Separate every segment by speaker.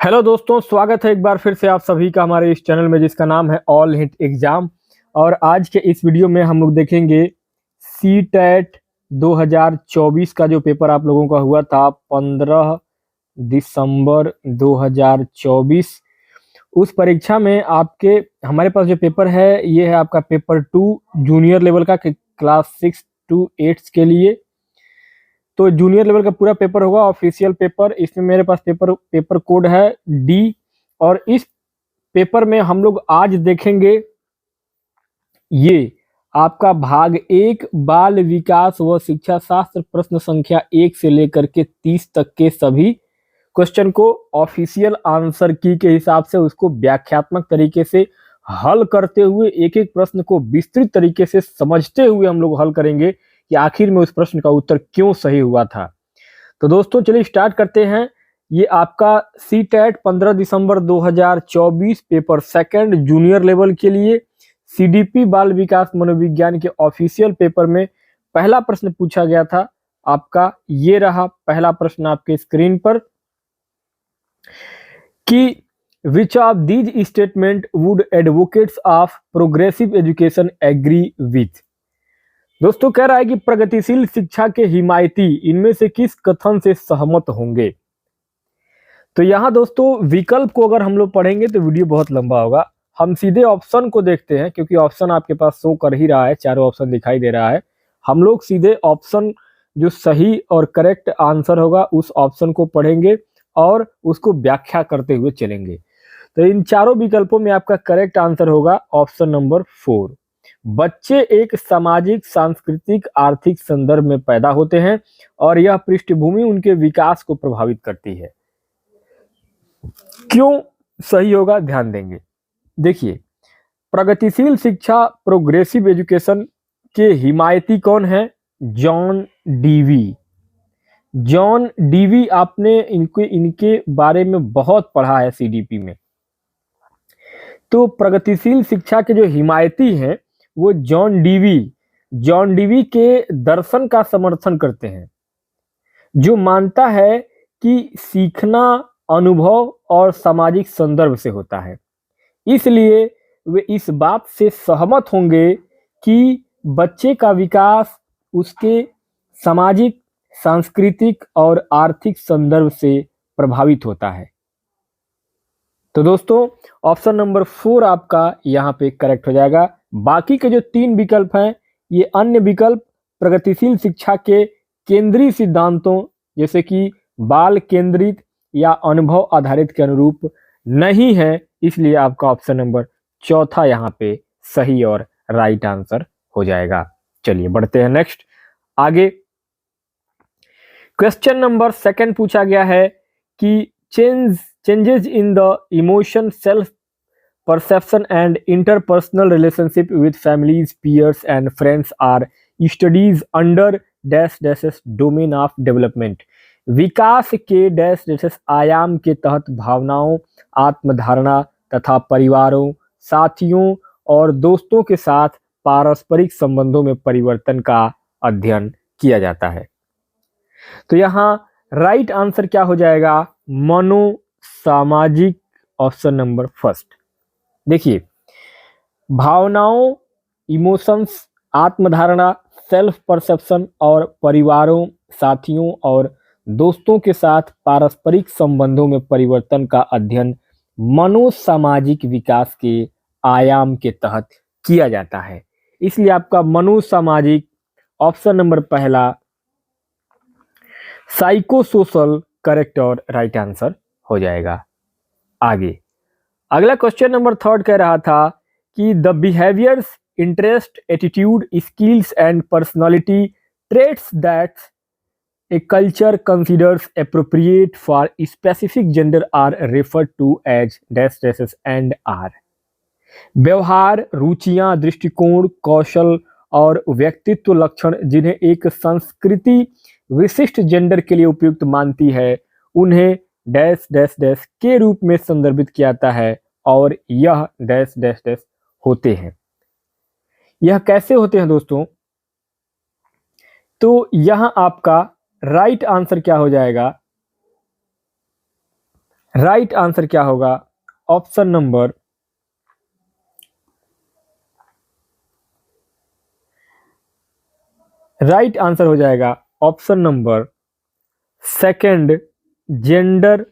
Speaker 1: Hello दोस्तों, स्वागत है एक बार फिर से आप सभी का हमारे इस चैनल में जिसका नाम है ऑल हिट एग्जाम। और आज के इस वीडियो में हम लोग देखेंगे सी टेट 2024 का जो पेपर आप लोगों का हुआ था 15 दिसंबर 2024। उस परीक्षा में आपके हमारे पास जो पेपर है ये है आपका पेपर 2 जूनियर लेवल का क्लास 6 to 8 के लिए। तो जूनियर लेवल का पूरा पेपर होगा ऑफिशियल पेपर। इसमें मेरे पास पेपर कोड है डी। और इस पेपर में हम लोग आज देखेंगे ये आपका भाग 1 बाल विकास व शिक्षा शास्त्र प्रश्न संख्या 1 से लेकर के 30 तक के सभी क्वेश्चन को ऑफिशियल आंसर की के हिसाब से उसको व्याख्यात्मक तरीके से हल करते हुए एक एक प्रश्न को विस्तृत तरीके से समझते हुए हम लोग हल करेंगे कि आखिर में उस प्रश्न का उत्तर क्यों सही हुआ था। तो दोस्तों चलिए स्टार्ट करते हैं। ये आपका सी टेट 15 दिसंबर 2024 पेपर सेकंड जूनियर लेवल के लिए सीडीपी बाल विकास मनोविज्ञान के ऑफिशियल पेपर में पहला प्रश्न पूछा गया था। आपका ये रहा पहला प्रश्न आपके स्क्रीन पर कि which of these statement would advocates of progressive education agree with. दोस्तों कह रहा है कि प्रगतिशील शिक्षा के हिमायती इनमें से किस कथन से सहमत होंगे। तो यहां दोस्तों विकल्प को अगर हम लोग पढ़ेंगे तो वीडियो बहुत लंबा होगा। हम सीधे ऑप्शन को देखते हैं क्योंकि ऑप्शन आपके पास शो कर ही रहा है, चारों ऑप्शन दिखाई दे रहा है। हम लोग सीधे ऑप्शन जो सही और करेक्ट आंसर होगा उस ऑप्शन को पढ़ेंगे और उसको व्याख्या करते हुए चलेंगे। तो इन चारों विकल्पों में आपका करेक्ट आंसर होगा ऑप्शन नंबर 4। बच्चे एक सामाजिक, सांस्कृतिक, आर्थिक संदर्भ में पैदा होते हैं और यह पृष्ठभूमि उनके विकास को प्रभावित करती है। क्यों सही होगा ध्यान देंगे। देखिए, प्रगतिशील शिक्षा प्रोग्रेसिव एजुकेशन के हिमायती कौन है? John Dewey. जॉन डीवी आपने इनके बारे में बहुत पढ़ा है सीडीपी में। तो प्रगतिशील शिक्षा के जो हिमायती हैं वो जॉन डीवी के दर्शन का समर्थन करते हैं जो मानता है कि सीखना अनुभव और सामाजिक संदर्भ से होता है। इसलिए वे इस बात से सहमत होंगे कि बच्चे का विकास उसके सामाजिक, सांस्कृतिक और आर्थिक संदर्भ से प्रभावित होता है। तो दोस्तों ऑप्शन नंबर 4 आपका यहाँ पे करेक्ट हो जाएगा। बाकी के जो 3 विकल्प हैं ये अन्य विकल्प प्रगतिशील शिक्षा के केंद्रीय सिद्धांतों जैसे कि बाल केंद्रित या अनुभव आधारित के अनुरूप नहीं है, इसलिए आपका ऑप्शन नंबर 4 यहाँ पे सही और राइट आंसर हो जाएगा। चलिए बढ़ते हैं नेक्स्ट आगे। क्वेश्चन नंबर 2 पूछा गया है कि changes in the emotion, self perception and interpersonal relationship with families, peers and friends are studies under dash dashes domain of development। विकास के डैश डैश आयाम के तहत भावनाओं, आत्मधारणा तथा परिवारों, साथियों और दोस्तों के साथ पारस्परिक संबंधों में परिवर्तन का अध्ययन किया जाता है। तो यहाँ राइट आंसर क्या हो जाएगा? मनोसामाजिक, ऑप्शन नंबर 1। देखिए, भावनाओं, इमोशंस, आत्मधारणा, सेल्फ परसेप्शन और परिवारों, साथियों और दोस्तों के साथ पारस्परिक संबंधों में परिवर्तन का अध्ययन मनोसामाजिक विकास के आयाम के तहत किया जाता है। इसलिए आपका मनोसामाजिक ऑप्शन नंबर 1 साइकोसोशल करेक्ट और राइट आंसर हो जाएगा। आगे अगला क्वेश्चन नंबर 3 कह रहा था कि the behaviours, interest, attitude, skills and personality traits that a culture considers appropriate for specific gender are referred to as dash dashes and are. व्यवहार, रुचियां, दृष्टिकोण, कौशल और व्यक्तित्व लक्षण जिन्हें एक संस्कृति विशिष्ट जेंडर के लिए उपयुक्त मानती है उन्हें डैश डैश डैश के रूप में संदर्भित किया जाता है और यह डैश डैश डैश होते हैं। यह कैसे होते हैं दोस्तों? तो यहां आपका राइट आंसर क्या हो जाएगा? राइट आंसर क्या होगा? ऑप्शन नंबर राइट आंसर हो जाएगा option number second, gender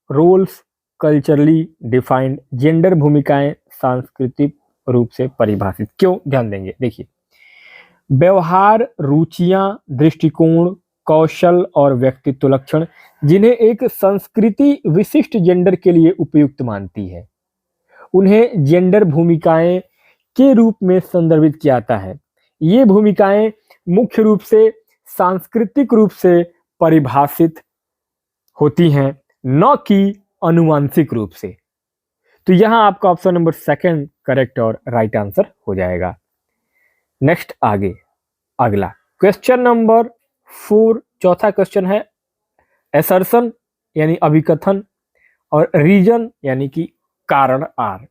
Speaker 1: roles culturally defined. Gender भूमिकाएं सांस्कृतिक रूप से परिभाषित। क्यों? ध्यान देंगे, देखिए, व्यवहार, रुचियां, दृष्टिकोण, कौशल और व्यक्तित्व लक्षण जिन्हें एक संस्कृति विशिष्ट जेंडर के लिए उपयुक्त मानती है, उन्हें जेंडर भूमिकाएं के रूप में संदर्भित किया जाता है। ये भूमिकाएं मुख्य रूप से सांस्कृतिक रूप से परिभाषित होती हैं, न कि अनुवांशिक रूप से। तो यहां आपका ऑप्शन नंबर सेकंड करेक्ट और राइट आंसर हो जाएगा। नेक्स्ट आगे, अगला क्वेश्चन नंबर 4, चौथा क्वेश्चन है असर्शन यानी अभिकथन और रीजन यानी कि कारण आर।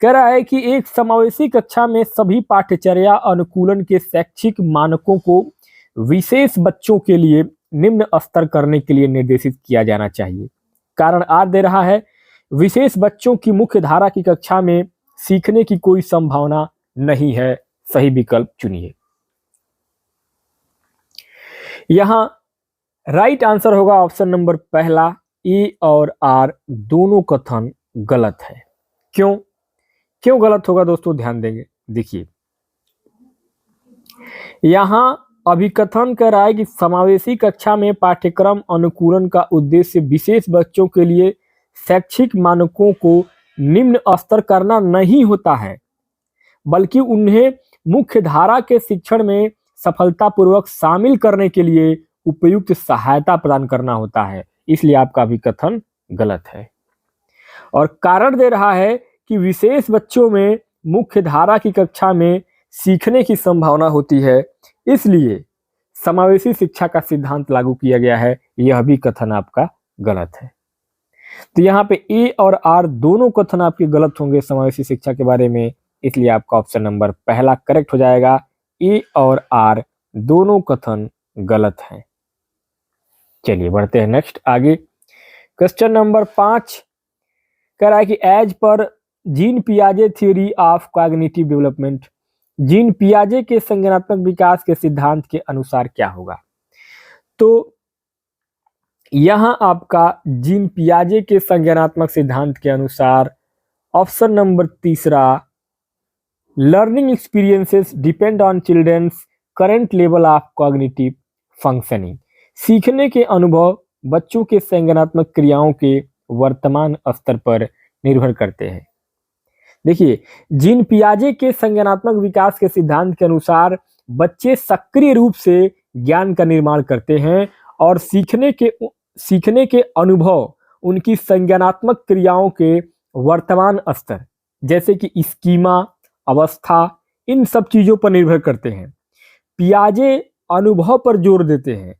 Speaker 1: कह रहा है कि एक समावेशी कक्षा में सभी पाठ्यचर्या अनुकूलन के शैक्षिक मानकों को विशेष बच्चों के लिए निम्न स्तर करने के लिए निर्देशित किया जाना चाहिए। कारण आर दे रहा है, विशेष बच्चों की मुख्य धारा की कक्षा में सीखने की कोई संभावना नहीं है, सही विकल्प चुनिए। यहां राइट आंसर होगा ऑप्शन नंबर पहला, ए और आर दोनों कथन गलत है। क्यों? क्यों गलत होगा दोस्तों? ध्यान देंगे, देखिए, यहां अभिकथन कह रहा है कि समावेशी कक्षा में पाठ्यक्रम अनुकूलन का उद्देश्य विशेष बच्चों के लिए शैक्षिक मानकों को निम्न स्तर करना नहीं होता है, बल्कि उन्हें मुख्य धारा के शिक्षण में सफलतापूर्वक शामिल करने के लिए उपयुक्त सहायता प्रदान करना होता है। इसलिए आपका अभिकथन गलत है। और कारण दे रहा है कि विशेष बच्चों में मुख्य धारा की कक्षा में सीखने की संभावना होती है, इसलिए समावेशी शिक्षा का सिद्धांत लागू किया गया है। यह भी कथन आपका गलत है। तो यहाँ पे ए और आर दोनों कथन आपके गलत होंगे समावेशी शिक्षा के बारे में, इसलिए आपका ऑप्शन नंबर पहला करेक्ट हो जाएगा। ए और आर दोनों कथन गलत हैं। चलिए बढ़ते हैं नेक्स्ट आगे। क्वेश्चन नंबर 5 कह रहा है कि एज पर जीन पियाजे theory of cognitive development, Jean पियाजे के संज्ञानात्मक विकास के सिद्धांत के अनुसार क्या होगा? तो यहां आपका जीन पियाजे के संज्ञानात्मक सिद्धांत के अनुसार ऑप्शन नंबर तीसरा, learning experiences depend on children's current level of cognitive functioning. सीखने के अनुभव बच्चों के संज्ञानात्मक क्रियाओं के वर्तमान स्तर पर निर्भर करते हैं। देखिए, जीन पियाजे के संज्ञानात्मक विकास के सिद्धांत के अनुसार बच्चे सक्रिय रूप से ज्ञान का निर्माण करते हैं और सीखने के अनुभव उनकी संज्ञानात्मक क्रियाओं के वर्तमान स्तर जैसे कि स्कीमा, अवस्था, इन सब चीजों पर निर्भर करते हैं। पियाजे अनुभव पर जोर देते हैं,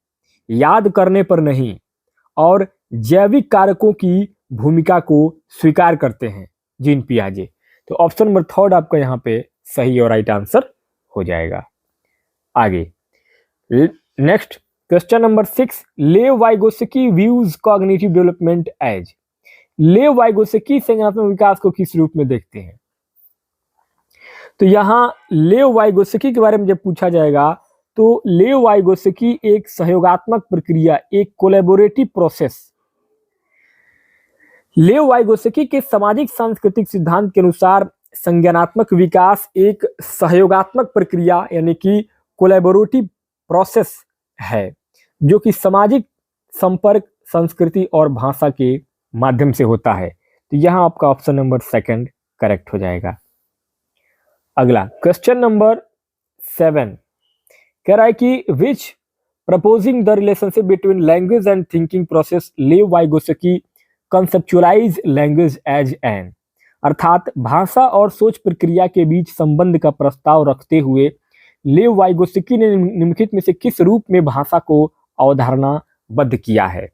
Speaker 1: याद करने पर नहीं, और जैविक कारकों की भूमिका को स्वीकार करते हैं जीन पियाजे। तो ऑप्शन नंबर थर्ड आपका यहाँ पे सही और राइट आंसर हो जाएगा। आगे next question number 6, Lev Vygotsky views cognitive development as. Lev Vygotsky संज्ञानात्मक विकास को किस रूप में देखते हैं? तो यहां लेव वाइगोत्स्की के बारे में जब पूछा जाएगा तो लेव वाइगोत्स्की एक सहयोगात्मक प्रक्रिया, एक कोलैबोरेटिव प्रोसेस। लेव वाइगोत्स्की के सामाजिक सांस्कृतिक सिद्धांत के अनुसार संज्ञानात्मक विकास एक सहयोगात्मक प्रक्रिया यानी कि कोलैबोरेटिव प्रोसेस है, जो कि सामाजिक संपर्क, संस्कृति और भाषा के माध्यम से होता है। तो यहां आपका ऑप्शन नंबर सेकंड करेक्ट हो जाएगा। अगला क्वेश्चन नंबर 7 कह रहा है कि which proposing the relationship between language and thinking process Lev Vygotsky conceptualise language as an. अर्थात भाषा और सोच प्रक्रिया के बीच संबंध का प्रस्ताव रखते हुए लेव वाइगोत्स्की ने निम्नलिखित में से किस रूप में भाषा को अवधारणाबद्ध किया है?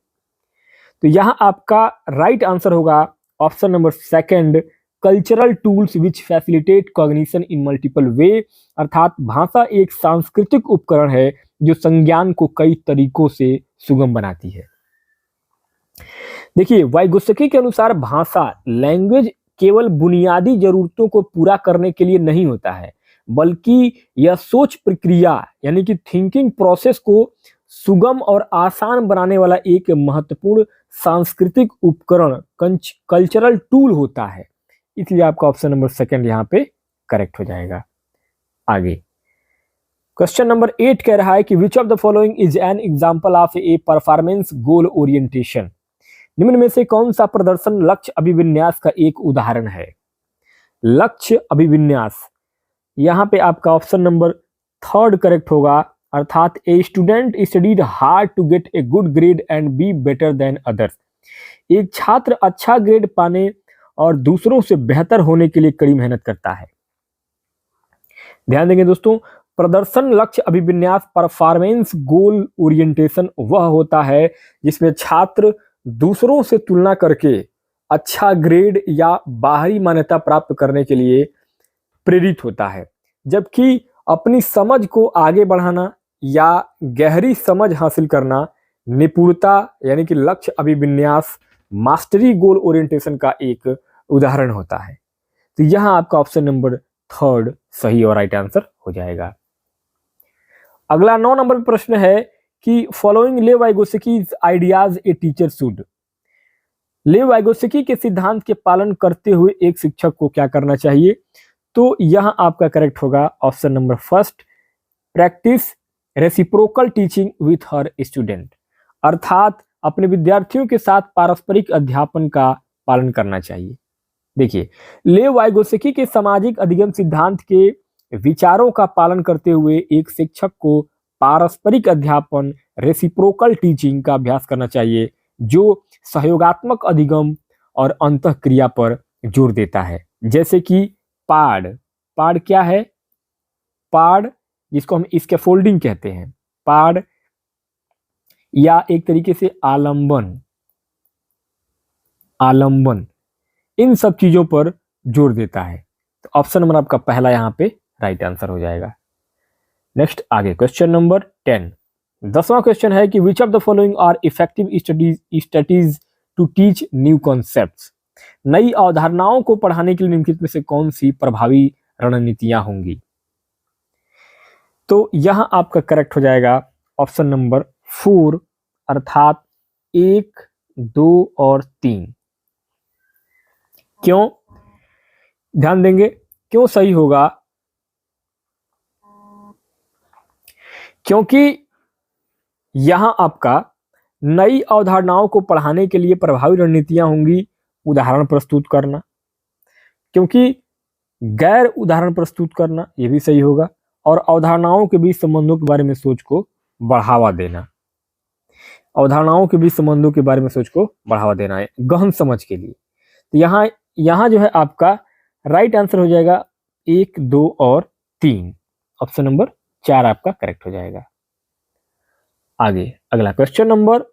Speaker 1: तो यहां आपका राइट आंसर होगा option number second, cultural tools which facilitate cognition in multiple way. अर्थात भाषा एक सांस्कृतिक उपकरण है जो संज्ञान को कई तरीकों से सुगम बनाती है। देखिए, वाइगोत्स्की के अनुसार भाषा लैंग्वेज केवल बुनियादी जरूरतों को पूरा करने के लिए नहीं होता है, बल्कि यह सोच प्रक्रिया यानी कि थिंकिंग प्रोसेस को सुगम और आसान बनाने वाला एक महत्वपूर्ण सांस्कृतिक उपकरण कल्चरल टूल होता है। इसलिए आपका ऑप्शन नंबर सेकंड यहाँ पे करेक्ट हो जाएगा। आगे क्वेश्चन नंबर 8 कह रहा है कि which of the following is an example of A performance goal orientation. निम्न में से कौन सा प्रदर्शन लक्ष्य अभिविन्यास का एक उदाहरण है। लक्ष्य अभिविन्यास, यहां पे आपका ऑप्शन नंबर थर्ड करेक्ट होगा, अर्थात a student studied hard to get a good grade and be better than others. एक छात्र अच्छा ग्रेड पाने और दूसरों से बेहतर होने के लिए कड़ी मेहनत करता है। ध्यान देंगे दोस्तों, प्रदर्शन लक्ष्य अभिविन्यास परफॉर्मेंस गोल ओरिएंटेशन वह होता है जिसमें छात्र दूसरों से तुलना करके अच्छा ग्रेड या बाहरी मान्यता प्राप्त करने के लिए प्रेरित होता है, जबकि अपनी समझ को आगे बढ़ाना या गहरी समझ हासिल करना निपुणता यानी कि लक्ष्य अभिविन्यास मास्टरी गोल ओरिएंटेशन का एक उदाहरण होता है। तो यहां आपका ऑप्शन नंबर थर्ड सही और राइट आंसर हो जाएगा। अगला 9 नंबर पर प्रश्न है कि following Lev Vygotsky's ideas a teacher should. Lev Vygotsky के सिद्धांत के पालन करते हुए एक शिक्षक को क्या करना चाहिए। तो यहां आपका करेक्ट होगा option number first, practice reciprocal teaching with her student, अर्थात अपने विद्यार्थियों के साथ पारस्परिक अध्यापन का पालन करना चाहिए। देखिए, लेव वाइगोत्स्की के सामाजिक अधिगम सिद्धांत के विचारों का पालन करते हुए एक शिक्षक को पारस्परिक अध्यापन रेसिप्रोकल टीचिंग का अभ्यास करना चाहिए, जो सहयोगात्मक अधिगम और अंतःक्रिया पर जोर देता है। जैसे कि पाड़, पाड़ क्या है, पाड़ जिसको हम स्कैफोल्डिंग कहते हैं, पाड़ या एक तरीके से आलंबन, आलंबन इन सब चीजों पर जोर देता है। तो ऑप्शन नंबर आपका पहला यहाँ पे राइट आंसर हो जाएगा। नेक्स्ट आगे क्वेश्चन नंबर 10, 10वां क्वेश्चन है कि which of the following are effective strategies to teach new concepts. नई अवधारणाओं को पढ़ाने के लिए निम्नलिखित में से कौन सी प्रभावी रणनीतियां होंगी। तो यहां आपका करेक्ट हो जाएगा ऑप्शन नंबर 4, अर्थात 1, 2 और 3। क्यों, ध्यान देंगे क्यों सही होगा, क्योंकि यहां आपका नई अवधारणाओं को पढ़ाने के लिए प्रभावी रणनीतियां होंगी उदाहरण प्रस्तुत करना, क्योंकि गैर उदाहरण प्रस्तुत करना यह भी सही होगा, और अवधारणाओं के बीच संबंधों के बारे में सोच को बढ़ावा देना, अवधारणाओं के बीच संबंधों के बारे में सोच को बढ़ावा देना है गहन समझ के लिए। तो यहाँ जो है आपका राइट आंसर हो जाएगा 1, 2 और 3, ऑप्शन नंबर 4 आपका करेक्ट हो जाएगा। आगे अगला question number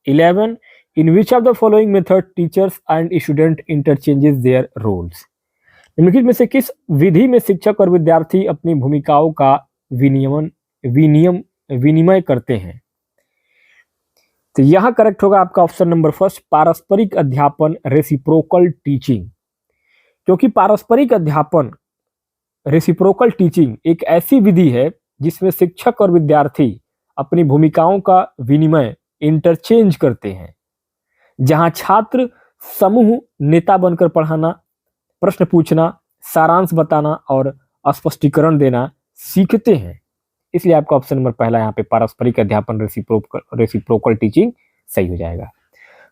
Speaker 1: 11, in which of the following method teachers and student interchanges their roles. निम्नलिखित में से किस विधि में शिक्षक और विद्यार्थी अपनी भूमिकाओं का विनिमय करते हैं। तो यहां करेक्ट होगा आपका ऑप्शन नंबर फर्स्ट, पारस्परिक अध्यापन रेसिप्रोकल टीचिंग, क्योंकि पारस्परिक अध्यापन रेसिप्रोकल टीचिंग एक ऐसी विधि है जिसमें शिक्षक और विद्यार्थी अपनी भूमिकाओं का विनिमय इंटरचेंज करते हैं, जहां छात्र समूह नेता बनकर पढ़ाना, प्रश्न पूछना, सारांश बताना और स्पष्टीकरण देना सीखते हैं। इसलिए आपका ऑप्शन नंबर पहला यहाँ पे पारस्परिक अध्यापन रेसिप्रोकल टीचिंग सही हो जाएगा।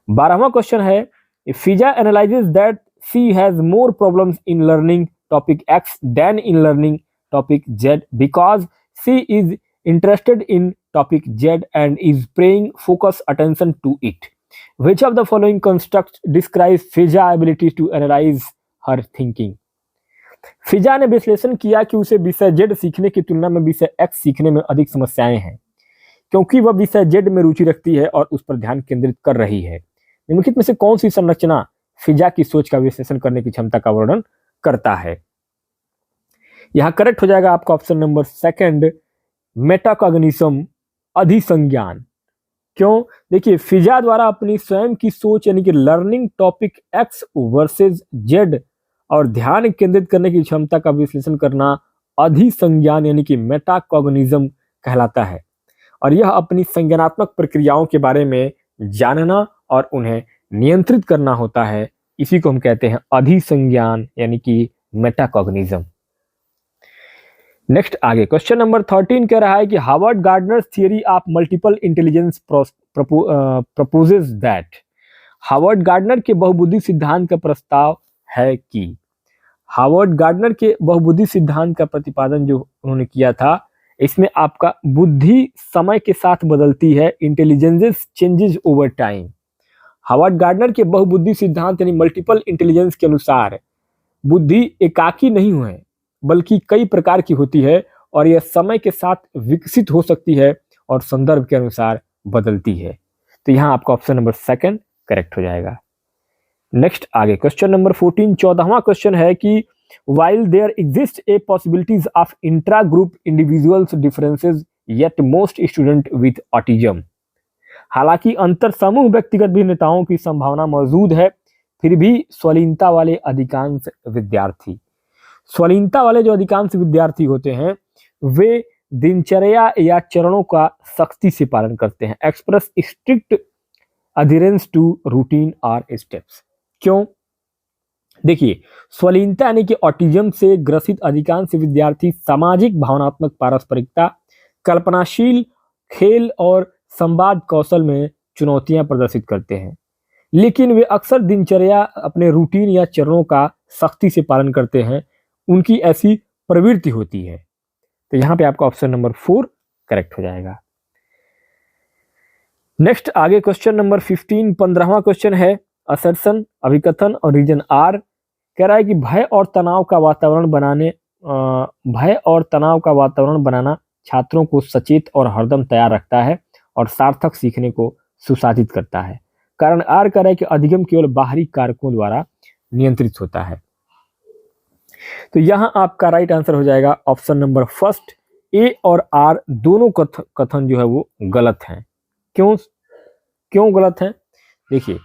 Speaker 1: 12वां क्वेश्चन है, Fiza analyses that she has more problems in learning topic X than in learning topic Z because she is interested in topic Z and is paying focus attention to it. Which of the following constructs describes Fiza ability to analyze her thinking? Fiza ने विश्लेषण किया कि उसे विषय Z सीखने की तुलना में विषय एक्स सीखने में अधिक समस्याएं हैं, क्योंकि वह विषय जेड में रुचि रखती है और उस पर ध्यान केंद्रित कर रही है। निम्नलिखित में से कौन सी संरचना फिजा की सोच का विश्लेषण करने की क्षमता का वर्णन करता है। यहां करेक्ट हो जाएगा आपका ऑप्शन नंबर सेकंड, मेटाकॉग्निशन अधिसंज्ञान, क्यों? देखिए, फिजा द्वारा अपनी स्वयं की सोच यानी कि learning topic x versus Z और ध्यान केंद्रित करने की क्षमता का विश्लेषण करना अधिसंज्ञान यानी कि मेटाकॉग्निज्म कहलाता है। और यह अपनी संज्ञानात्मक प्रक्रियाओं के बारे में जानना और उन्हें नियंत्रित करना होता है। इसी को हम कहते हैं अधिसंज्ञान यानी कि मेटाकॉग्निज्म। नेक्स्ट आगे क्वेश्चन नंबर 13 कह रहा है कि Harvard gardener theory of multiple intelligence proposes that. Harvard gardener के बहुबुद्धि सिद्धांत का प्रस्ताव है कि हार्वर्ड गार्डनर के बहुबुद्धि सिद्धांत का प्रतिपादन जो उन्होंने किया था, इसमें आपका बुद्धि समय के साथ बदलती है, intelligence changes over time. Harvard gardener के बहुबुद्धि सिद्धांत यानी मल्टीपल इंटेलिजेंस के अनुसार बुद्धि एकाकी नहीं है बल्कि कई प्रकार की होती है और यह समय के साथ विकसित हो सकती है और संदर्भ के अनुसार बदलती है। तो यहाँ आपका ऑप्शन नंबर सेकंड करेक्ट हो जाएगा। नेक्स्ट आगे क्वेश्चन नंबर 14 14वां क्वेश्चन है कि while there exists a possibilities of intra-group individuals differences yet most student with autism। हालांकि अंतर समूह व्यक्तिगत भिन्नताओं की संभावना मौजूद है, फिर भी स्वलीनता वाले अधिकांश जो अधिकांश विद्यार्थी होते हैं वे दिनचर्या या चरणों का सख्ती से पालन करते हैं। Express strict adherence to routine और स्टेप्स। क्यों? देखिए, स्वलीनता यानी कि ऑटिज्म से ग्रसित अधिकांश विद्यार्थी सामाजिक भावनात्मक पारस्परिकता, कल्पनाशील खेल और संवाद कौशल में चुनौतियां प्रदर्शित करते हैं, लेकिन वे अक्सर दिनचर्या अपने रूटीन या चरणों का सख्ती से पालन करते हैं, उनकी ऐसी प्रवृत्ति होती है। तो यहाँ पे आपका ऑप्शन नंबर 4 करेक्ट हो जाएगा। नेक्स्ट आगे क्वेश्चन नंबर 15 15वां क्वेश्चन है असर्शन, अभिकथन और रीजन आर। कह रहा है कि भय और तनाव का वातावरण बनाना छात्रों को सचेत और हरदम तैयार रखता है और सार्थक सीखने को सुसाधित करता है। कारण आर कह रहा है कि अधिगम केवल बाहरी कारकों द्वारा नियंत्रित होता है। तो यहाँ आपका राइट आंसर हो जाएगा ऑप्शन नंबर फर्स्ट। ए और आर दोनों कथन जो है वो गलत हैं। क्यों गलत हैं? देखिए,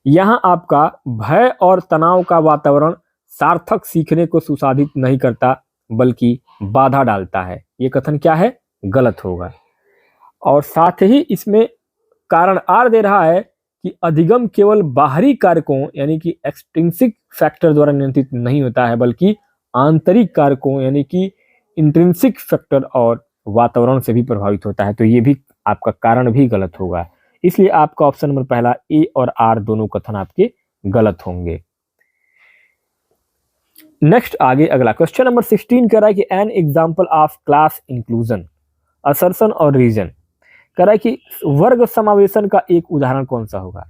Speaker 1: यहाँ आपका भय और तनाव का वातावरण सार्थक सीखने को सुसाधित नहीं करता बल्कि बाधा डालता है। ये कथन क्या है? गलत होगा। और साथ ही इसमें कारण आर दे रहा है कि अधिगम केवल बाहरी कारकों यानी कि एक्सट्रिंसिक फैक्टर द्वारा नियंत्रित नहीं होता है बल्कि आंतरिक कारकों यानी कि इंट्रिंसिक फैक्टर और वातावरण से भी प्रभावित होता है। तो ये भी आपका कारण भी गलत होगा। इसलिए आपका ऑप्शन नंबर पहला ए और आर दोनों कथन आपके गलत होंगे। नेक्स्ट आगे अगला क्वेश्चन नंबर 16 कह रहा है कि an example of class inclusion, assertion और रीजन। कह रहा है कि वर्ग समावेशन का एक उदाहरण कौन सा होगा?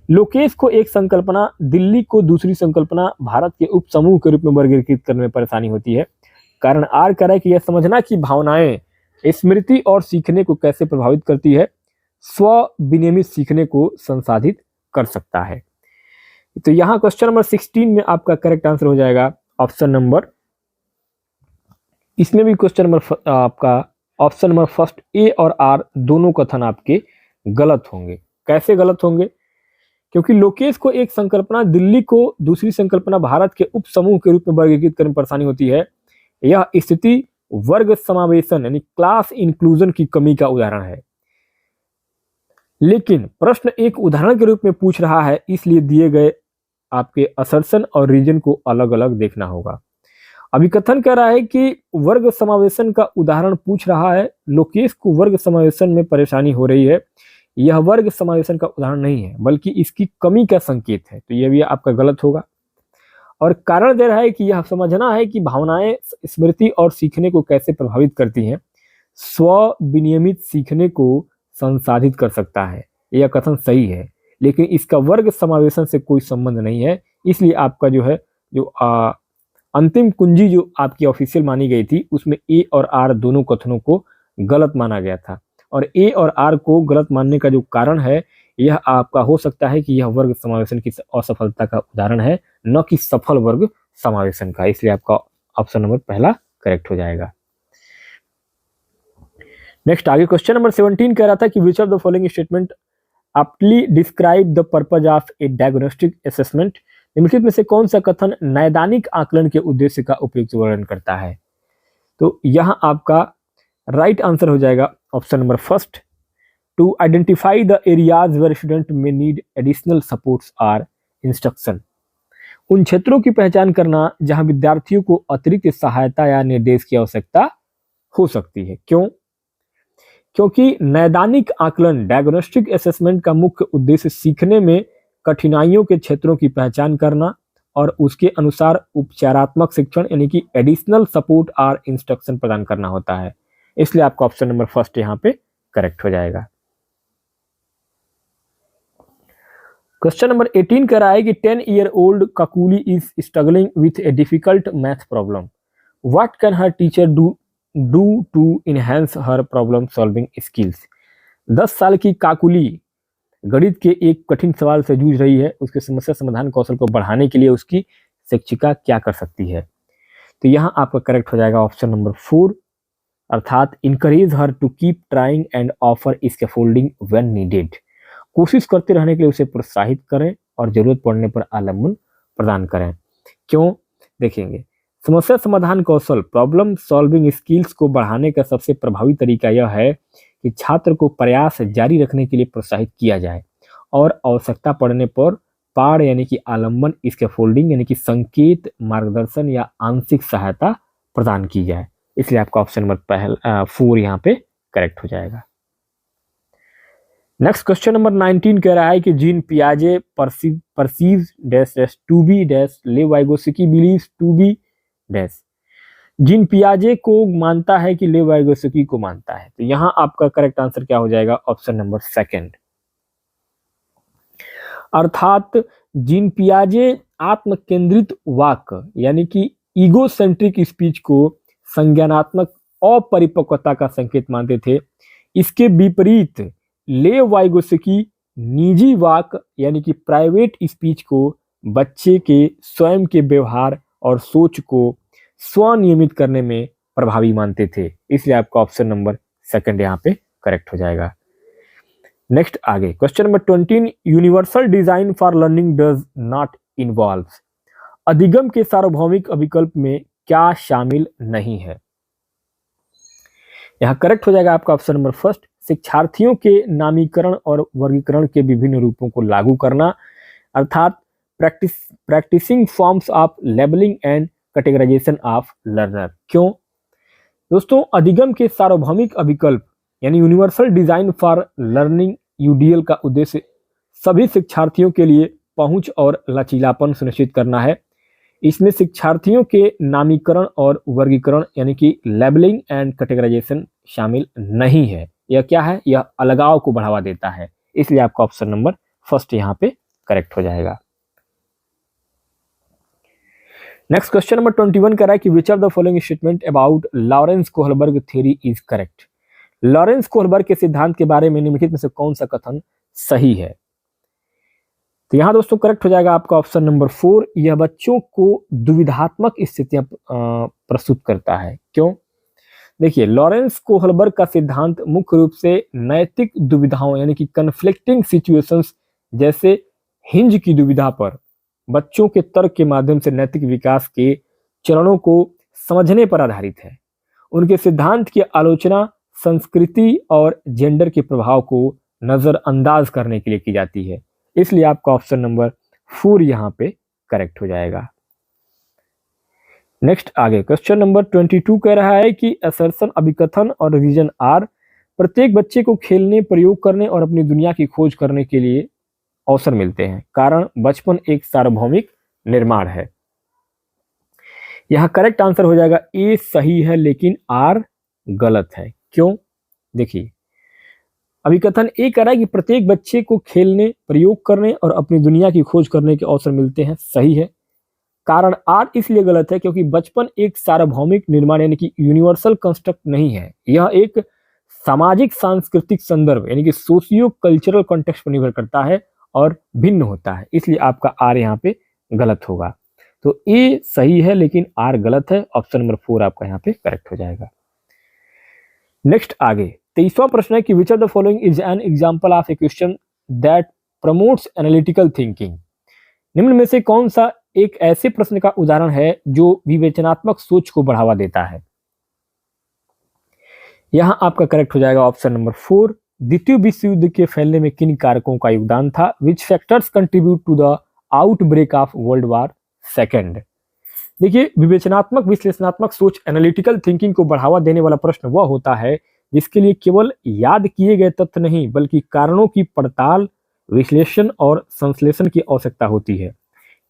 Speaker 1: लोकेश को एक संकल्पना, दिल्ली को दूसरी संकल्पना, भारत के उप समूह के रूप में वर्गीकृत करने में परेशानी होती है। कारण आर कह रहा है कि यह समझना कि भावनाएं स्मृति और सीखने को कैसे प्रभावित करती है, स्व विनियमित सीखने को संसाधित कर सकता है। तो यहाँ क्वेश्चन नंबर 16 में आपका करेक्ट आंसर हो जाएगा ऑप्शन नंबर, इसमें भी क्वेश्चन नंबर आपका ऑप्शन नंबर फर्स्ट ए और आर दोनों कथन आपके गलत होंगे। कैसे गलत होंगे? क्योंकि लोकेश को एक संकल्पना, दिल्ली को दूसरी संकल्पना, भारत के उप समूह के रूप में वर्गीकृत करने में परेशानी होती है। यह स्थिति वर्ग समावेशन यानी क्लास इंक्लूजन की कमी का उदाहरण है। लेकिन प्रश्न एक उदाहरण के रूप में पूछ रहा है, इसलिए दिए गए आपके असर्शन और रीजन को अलग अलग देखना होगा। अभिकथन कह रहा है कि वर्ग समावेशन का उदाहरण पूछ रहा है, लोकेश को वर्ग समावेशन में परेशानी हो रही है। यह वर्ग समावेशन का उदाहरण नहीं है बल्कि इसकी कमी का संकेत है। तो यह भी आपका गलत होगा। और कारण दे रहा है कि यह समझना है कि भावनाएं स्मृति और सीखने को कैसे प्रभावित करती हैं, स्व विनियमित सीखने को संसाधित कर सकता है। यह कथन सही है, लेकिन इसका वर्ग समावेशन से कोई संबंध नहीं है। इसलिए आपका जो है अंतिम कुंजी जो आपकी ऑफिशियल मानी गई थी उसमें ए और आर दोनों कथनों को गलत माना गया था। और ए और आर को गलत मानने का जो कारण है, यह आपका हो सकता है कि यह वर्ग समावेशन की असफलता का उदाहरण है, न कि सफल वर्ग समावेशन का। इसलिए आपका ऑप्शन नंबर पहला करेक्ट हो जाएगा। नेक्स्ट आगे क्वेश्चन नंबर 17 कह रहा था कि which of the following statement aptly describe the purpose of a diagnostic assessment। निम्नलिखित में से कौन सा कथन नैदानिक आकलन के उद्देश्य का उपयुक्त वर्णन करता है? तो यहाँ आपका राइट आंसर हो जाएगा option number first, to identify the areas where student में need additional supports or instruction. उन क्षेत्रों की पहचान करना जहां विद्यार्थियों को अतिरिक्त सहायता या निर्देश की आवश्यकता हो सकती है। क्यों? क्योंकि नैदानिक आकलन डायग्नोस्टिक असेसमेंट का मुख्य उद्देश्य सीखने में कठिनाइयों के क्षेत्रों की पहचान करना और उसके अनुसार उपचारात्मक शिक्षण यानी कि एडिशनल सपोर्ट और इंस्ट्रक्शन प्रदान करना होता है। इसलिए आपका ऑप्शन नंबर फर्स्ट यहाँ पे करेक्ट हो जाएगा। क्वेश्चन नंबर 18 कह रहा है कि 10-year-old Kakuli is struggling with a difficult math problem, what can her teacher do to enhance her problem solving skills. 10 साल की काकुली गणित के एक कठिन सवाल से जूझ रही है, उसके समस्या समाधान कौशल को बढ़ाने के लिए उसकी शिक्षिका क्या कर सकती है? तो यहाँ आपका करेक्ट हो जाएगा ऑप्शन नंबर 4, अर्थात encourage her to keep trying and offer scaffolding when needed. कोशिश करते रहने के लिए उसे प्रोत्साहित करें और जरूरत पड़ने पर आलम्बन प्रदान करें। क्यों? देखेंगे, समस्या समाधान कौशल प्रॉब्लम सॉल्विंग स्किल्स को बढ़ाने का सबसे प्रभावी तरीका यह है कि छात्र को प्रयास जारी रखने के लिए प्रोत्साहित किया जाए और आवश्यकता पड़ने पर पाड़ यानी कि आलम्बन स्कैफोल्डिंग यानी कि संकेत मार्गदर्शन या आंशिक सहायता प्रदान की जाए। इसलिए आपका ऑप्शन नंबर 4 यहाँ पे करेक्ट हो जाएगा। नेक्स्ट क्वेश्चन नंबर 19 कह रहा है कि जीन पियाजे perceives dash dash to be dash Lev Vygotsky believes to be dash. Jean पियाजे को मानता है कि ले वाइगोस्की को मानता है। तो यहाँ आपका करेक्ट आंसर क्या हो जाएगा? ऑप्शन नंबर 2, अर्थात जीन पियाजे आत्म केंद्रित वाक यानी कि ईगोसेंट्रिक स्पीच को संज्ञानात्मक अपरिपक्वता का संकेत मानते थे। इसके विपरीत ले वाइगोस्की निजी वाक यानी कि प्राइवेट स्पीच को बच्चे के स्वयं के व्यवहार और सोच को स्वनियमित करने में प्रभावी मानते थे। इसलिए आपका ऑप्शन नंबर 2 यहाँ पे करेक्ट हो जाएगा। नेक्स्ट आगे question number 20, universal design for learning does not involve. अधिगम के सार्वभौमिक अभिकल्प में क्या शामिल नहीं है? यहाँ करेक्ट हो जाएगा आपका ऑप्शन नंबर 1, शिक्षार्थियों के नामीकरण और वर्गीकरण के विभिन्न रूपों को लागू करना, अर्थात practising forms of labelling and categorisation of learner. क्यों? दोस्तों, अधिगम के सार्वभौमिक अभिकल्प यानी universal design for learning UDL का उद्देश्य सभी शिक्षार्थियों के लिए पहुंच और लचीलापन सुनिश्चित करना है। इसमें शिक्षार्थियों के नामीकरण और वर्गीकरण यानी कि लेबलिंग एंड कैटेगराइजेशन शामिल नहीं है। यह क्या है? यह अलगाव को बढ़ावा देता है। इसलिए आपका ऑप्शन नंबर 1 यहाँ पे करेक्ट हो जाएगा। नेक्स्ट क्वेश्चन नंबर 21 कह रहा है कि which of the following statement about Lawrence Kohlberg theory is correct. Lawrence Kohlberg के सिद्धांत के बारे में निम्नलिखित में से कौन सा कथन सही है? तो यहाँ दोस्तों करेक्ट हो जाएगा आपका ऑप्शन नंबर 4, यह बच्चों को दुविधात्मक स्थितियां प्रस्तुत करता है। क्यों? देखिए, लॉरेंस कोहलबर्ग का सिद्धांत मुख्य रूप से नैतिक दुविधाओं यानी कि कन्फ्लिक्टिंग सिचुएशंस जैसे हिंज की दुविधा पर बच्चों के तर्क के माध्यम से नैतिक विकास के चरणों को समझने पर आधारित है। उनके सिद्धांत की आलोचना संस्कृति और जेंडर के प्रभाव को नजरअंदाज करने के लिए की जाती है। इसलिए आपका ऑप्शन नंबर 4 यहाँ पे करेक्ट हो जाएगा। नेक्स्ट आगे क्वेश्चन नंबर 22 कह रहा है कि असर्शन, अभिकथन और रीजन आर प्रत्येक बच्चे को खेलने, प्रयोग करने और अपनी दुनिया की खोज करने के लिए अवसर मिलते हैं, कारण बचपन एक सार्वभौमिक निर्माण है। यहाँ करेक्ट आंसर हो जाएगा ए सही है लेकिन आर गलत है। क्यों? देखिए, अभिकथन ए कह रहा है कि प्रत्येक बच्चे को खेलने, प्रयोग करने और अपनी दुनिया की खोज करने के अवसर मिलते हैं, सही है। कारण आर इसलिए गलत है क्योंकि बचपन एक सार्वभौमिक निर्माण यानी कि यूनिवर्सल कंस्ट्रक्ट नहीं है। यह एक सामाजिक सांस्कृतिक संदर्भ यानी कि सोशियो कल्चरल कॉन्टेक्स्ट पर निर्भर करता है और भिन्न होता है। इसलिए आपका आर यहाँ पे गलत होगा। तो ए सही है लेकिन आर गलत है। ऑप्शन नंबर 4 आपका यहाँ पे करेक्ट हो जाएगा। नेक्स्ट आगे 23वां प्रश्न है कि which of the following is an example of A question that promotes analytical thinking. निम्न में से कौन सा एक ऐसे प्रश्न का उदाहरण है जो विवेचनात्मक सोच को बढ़ावा देता है? यहां आपका करेक्ट हो जाएगा ऑप्शन नंबर 4। द्वितीय विश्व युद्ध के फैलने में किन कारकों का योगदान था? Which factors contribute to the outbreak of world war second. देखिए, विवेचनात्मक विश्लेषणात्मक सोच एनालिटिकल थिंकिंग को बढ़ावा देने वाला प्रश्न वह होता है जिसके लिए केवल याद किए गए तथ्य नहीं बल्कि कारणों की पड़ताल, विश्लेषण और संश्लेषण की आवश्यकता होती है।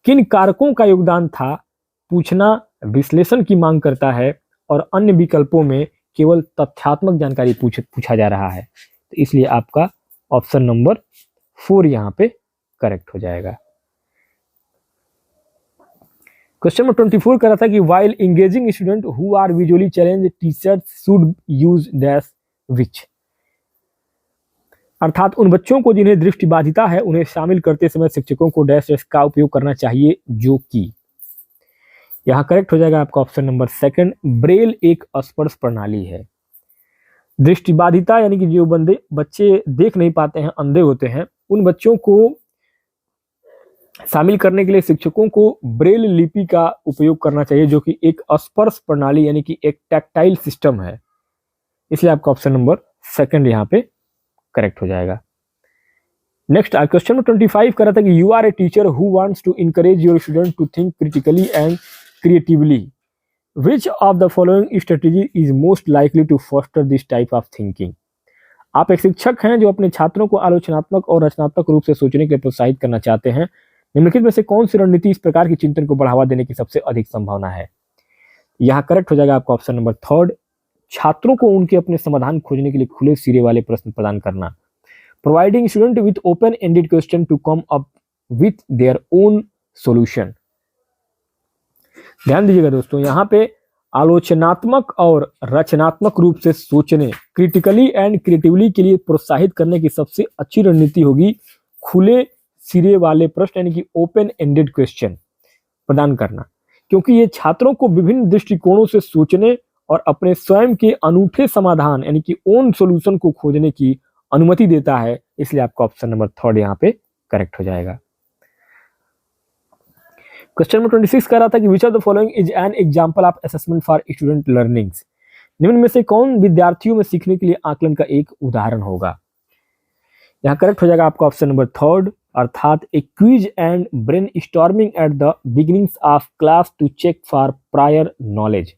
Speaker 1: किन कारकों का योगदान था पूछना विश्लेषण की मांग करता है और अन्य विकल्पों में केवल तथ्यात्मक जानकारी पूछा जा रहा है। तो इसलिए आपका ऑप्शन नंबर 4 यहाँ पे करेक्ट हो जाएगा। क्वेश्चन नंबर 24 कह रहा था कि while engaging student who are visually challenge teachers should use dash which. अर्थात उन बच्चों को जिन्हें दृष्टि बाधिता है उन्हें शामिल करते समय शिक्षकों को डैश डैश का उपयोग करना चाहिए, जो कि यहाँ करेक्ट हो जाएगा आपका ऑप्शन नंबर 2। ब्रेल एक स्पर्श प्रणाली है। दृष्टि बाधिता यानी कि जो बच्चे देख नहीं पाते हैं, अंधे होते हैं, उन बच्चों को शामिल करने के लिए शिक्षकों को ब्रेल लिपि का उपयोग करना चाहिए, जो कि एक स्पर्श प्रणाली यानी कि एक टैक्टाइल सिस्टम है। इसलिए आपका ऑप्शन नंबर 2 यहाँ पे करेक्ट हो जाएगा। नेक्स्ट क्वेश्चन नंबर 25 कर रहा था कि you are a teacher who wants to encourage your student to think critically and creatively, which of the following strategy is most likely to foster this type of thinking. आप एक शिक्षक हैं जो अपने छात्रों को आलोचनात्मक और रचनात्मक रूप से सोचने के लिए प्रोत्साहित करना चाहते हैं। निम्नलिखित में से कौन सी रणनीति इस प्रकार की चिंतन को बढ़ावा देने की सबसे अधिक संभावना है? यहाँ करेक्ट हो जाएगा आपका ऑप्शन नंबर 3। छात्रों को उनके अपने समाधान खोजने के लिए खुले सिरे वाले प्रश्न प्रदान करना। Providing student with open ended question to come up with their own solution. ध्यान दीजिएगा दोस्तों, यहाँ पे आलोचनात्मक और रचनात्मक रूप से सोचने, क्रिटिकली एंड क्रिएटिवली के लिए प्रोत्साहित करने की सबसे अच्छी रणनीति होगी खुले सिरे वाले प्रश्न यानी कि ओपन एंडेड क्वेश्चन प्रदान करना, क्योंकि ये छात्रों को विभिन्न दृष्टिकोणों से सोचने और अपने स्वयं के अनूठे समाधान यानी कि ओन सॉल्यूशन को खोजने की अनुमति देता है। इसलिए आपका ऑप्शन नंबर 3 यहाँ पे करेक्ट हो जाएगा। क्वेश्चन नंबर 26 कह रहा था कि which of the following is an example of assessment for student learnings. निम्न में से कौन विद्यार्थियों में सीखने के लिए आकलन का एक उदाहरण होगा? यहाँ करेक्ट हो जाएगा आपका ऑप्शन नंबर 3, अर्थात a quiz and brainstorming at the beginnings of class to check for prior knowledge.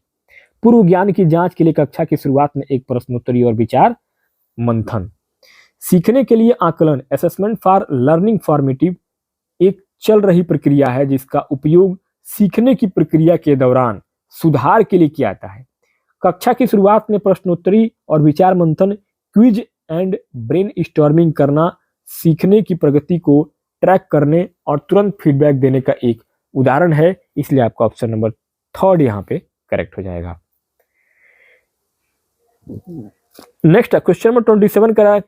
Speaker 1: पूर्व ज्ञान की जांच के लिए कक्षा की शुरुआत में एक प्रश्नोत्तरी और विचार मंथन। सीखने के लिए आकलन असेसमेंट फॉर लर्निंग फॉर्मेटिव एक चल रही प्रक्रिया है जिसका उपयोग सीखने की प्रक्रिया के दौरान सुधार के लिए किया जाता है। कक्षा की शुरुआत में प्रश्नोत्तरी और विचार मंथन, क्विज एंड ब्रेन स्टॉर्मिंग करना सीखने की प्रगति को ट्रैक करने और तुरंत फीडबैक देने का एक उदाहरण है। इसलिए आपका ऑप्शन नंबर 3 यहाँ पे करेक्ट हो जाएगा। नेक्स्ट क्वेश्चन नंबर 27 का है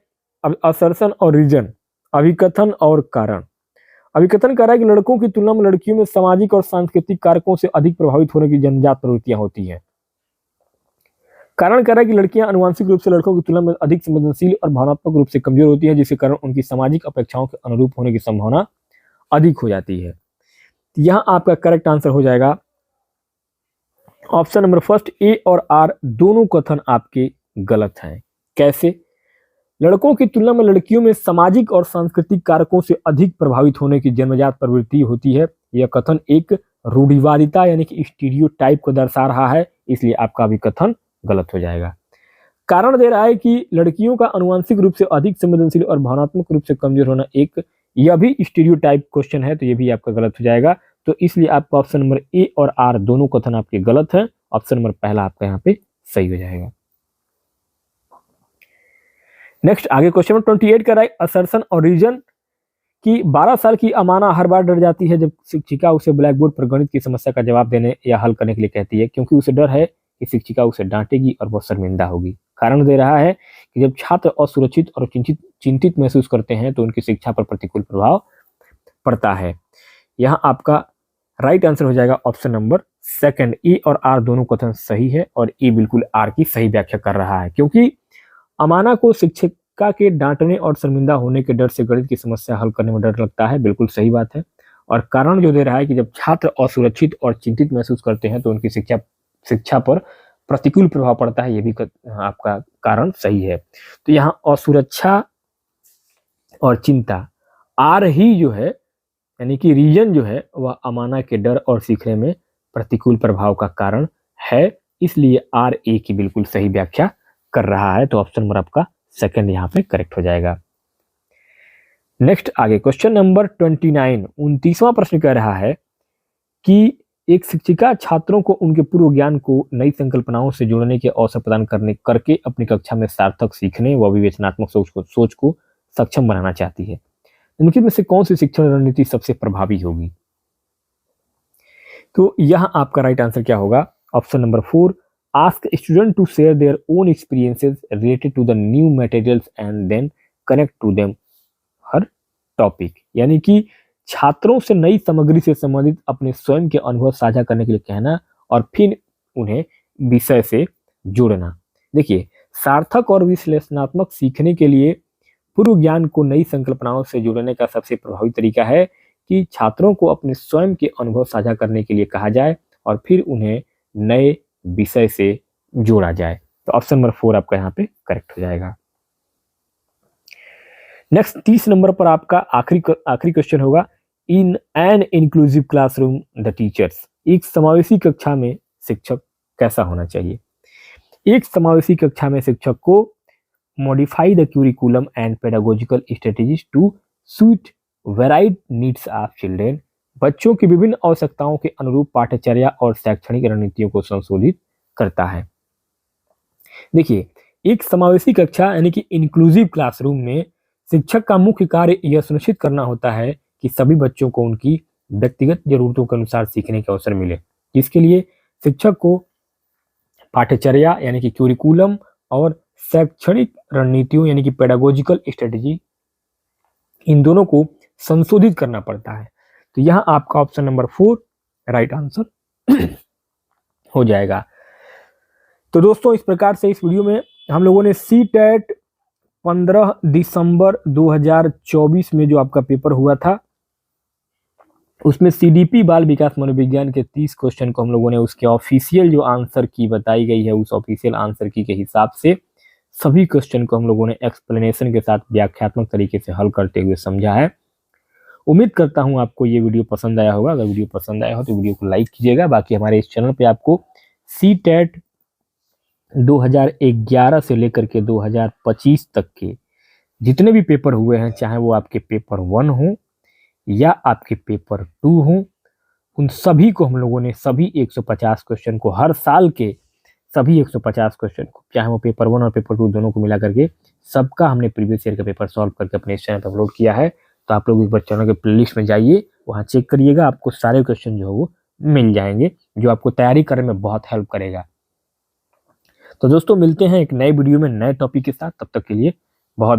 Speaker 1: असर्शन और रीजन, अभिकथन और कारण। अभिकथन कह रहा है कि लड़कों की तुलना में लड़कियों में सामाजिक और सांस्कृतिक कारकों से अधिक प्रभावित होने की जन्मजात प्रवृत्तियां होती हैं। कारण कह रहा है कि लड़कियां आनुवंशिक रूप से लड़कों की तुलना में अधिक संवेदनशील और भावनात्मक रूप से कमजोर होती है, जिसके कारण उनकी सामाजिक अपेक्षाओं के अनुरूप होने की संभावना अधिक हो जाती है। यहां आपका करेक्ट आंसर हो जाएगा ऑप्शन नंबर 1, ए और आर दोनों कथन आपके गलत हैं। कैसे? लड़कों की तुलना में लड़कियों में सामाजिक और सांस्कृतिक कारकों से अधिक प्रभावित होने की जन्मजात प्रवृत्ति होती है। यह कथन एक रूढ़िवादिता यानी कि स्टीरियोटाइप को दर्शा रहा है, इसलिए आपका भी कथन गलत हो जाएगा। कारण दे रहा है कि लड़कियों का आनुवंशिक रूप से अधिक संवेदनशील और भावनात्मक रूप से कमजोर होना एक यह भी स्टीरियोटाइप क्वेश्चन है, तो ये भी आपका गलत हो जाएगा। तो इसलिए आपका ऑप्शन नंबर ए और आर दोनों कथन आपके गलत हैं। ऑप्शन नंबर पहला आपका यहाँ पे सही हो जाएगा। नेक्स्ट आगे क्वेश्चन नंबर 28 का राइट असर्शन और रीजन की 12 साल की अमाना हर बार डर जाती है जब शिक्षिका उसे ब्लैक बोर्ड पर गणित की समस्या का जवाब देने या हल करने के लिए कहती है, क्योंकि उसे डर है कि शिक्षिका उसे डांटेगी और वह शर्मिंदा होगी। कारण दे रहा है कि जब छात्र असुरक्षित और चिंतित महसूस करते हैं तो उनकी शिक्षा पर प्रतिकूल प्रभाव पड़ता है। यहाँ आपका राइट आंसर हो जाएगा ऑप्शन नंबर 2, ए और आर दोनों कथन सही है और ए बिल्कुल आर की सही व्याख्या कर रहा है, क्योंकि अमाना को शिक्षक शिक्षिका के डांटने और शर्मिंदा होने के डर से गणित की समस्या हल करने में डर लगता है। बिल्कुल सही बात है। और कारण जो दे रहा है कि जब छात्र असुरक्षित और चिंतित महसूस करते हैं तो उनकी शिक्षा पर प्रतिकूल प्रभाव पड़ता है। ये भी आपका कारण सही है। तो यहाँ असुरक्षा और चिंता आर ही जो है यानी कि रीजन जो है वह अमाना के डर और सीखने में प्रतिकूल प्रभाव का कारण है, इसलिए आर ए की बिल्कुल सही व्याख्या कर रहा है। तो ऑप्शन नंबर आपका सेकंड यहाँ पे करेक्ट हो जाएगा। नेक्स्ट आगे क्वेश्चन नंबर 29, 29वां प्रश्न कह रहा है कि एक शिक्षिका छात्रों को उनके पूर्व ज्ञान को नई संकल्पनाओं से जोड़ने के अवसर प्रदान करके अपनी कक्षा में सार्थक सीखने व विवेचनात्मक सोच को सक्षम बनाना चाहती है। निम्नलिखित में से कौन सी शिक्षण रणनीति सबसे प्रभावी होगी? तो यहाँ आपका राइट आंसर क्या होगा? Option number 4, ask student to share their own experiences related to the new materials and then connect to them her topic. यानी कि छात्रों से नई सामग्री से संबंधित अपने स्वयं के अनुभव साझा करने के लिए कहना और फिर उन्हें विषय से जोड़ना। देखिए, सार्थक और विश्लेषणात्मक सीखने के लिए पूर्व ज्ञान को नई संकल्पनाओं से जोड़ने का सबसे प्रभावी तरीका है कि छात्रों को अपने स्वयं के अनुभव साझा करने के लिए कहा जाए और फिर उन्हें नए विषय से जोड़ा जाए। तो ऑप्शन नंबर 4 आपका यहाँ पे करेक्ट हो जाएगा। नेक्स्ट 30 नंबर पर आपका आखिरी क्वेश्चन होगा, in an inclusive classroom the teachers. एक समावेशी कक्षा में शिक्षक कैसा होना चाहिए? एक समावेशी कक्षा में शिक्षक को modify the curriculum and pedagogical strategies to suit varied needs of children. बच्चों की विभिन्न आवश्यकताओं के अनुरूप पाठ्यचर्या और शैक्षणिक रणनीतियों को संशोधित करता है। देखिए, एक समावेशी कक्षा यानी कि इंक्लूसिव क्लासरूम में शिक्षक का मुख्य कार्य यह सुनिश्चित करना होता है कि सभी बच्चों को उनकी व्यक्तिगत जरूरतों के अनुसार सीखने के अवसर मिले। इसके लिए शिक्षक को पाठ्यचर्या यानी कि क्यूरिकुलम और शैक्षणिक रणनीतियों यानी कि पेडागोजिकल स्ट्रेटेजी, इन दोनों को संशोधित करना पड़ता है। तो यहाँ आपका ऑप्शन नंबर 4 राइट आंसर हो जाएगा। तो दोस्तों, इस प्रकार से इस वीडियो में हम लोगों ने सीटेट 15 दिसंबर 2024 में जो आपका पेपर हुआ था उसमें सीडीपी बाल विकास मनोविज्ञान के 30 क्वेश्चन को हम लोगों ने उसके ऑफिशियल जो आंसर की बताई गई है उस ऑफिशियल आंसर की के हिसाब से सभी क्वेश्चन को हम लोगों ने एक्सप्लेनेशन के साथ व्याख्यात्मक तरीके से हल करते हुए समझा है। उम्मीद करता हूं आपको ये वीडियो पसंद आया होगा। अगर वीडियो पसंद आया हो तो वीडियो को लाइक कीजिएगा। बाकी हमारे इस चैनल पे आपको सीटेट 2011 से लेकर के 2025 तक के जितने भी पेपर हुए हैं, चाहे वो आपके पेपर 1 हो या आपके पेपर 2 हो, उन सभी को हम लोगों ने सभी 150 क्वेश्चन को, हर साल के सभी 150 क्वेश्चन को, चाहे वो पेपर 1 और पेपर 2 दोनों को मिला करके सबका हमने प्रीवियस ईयर का पेपर सॉल्व करके अपने इस चैनल पर अपलोड किया है। तो आप लोग एक बार चैनल के प्लेलिस्ट में जाइए, वहाँ चेक करिएगा, आपको सारे क्वेश्चन जो है वो मिल जाएंगे, जो आपको तैयारी करने में बहुत हेल्प करेगा। तो दोस्तों, मिलते हैं एक नए वीडियो में नए टॉपिक के साथ। तब तक के लिए बहुत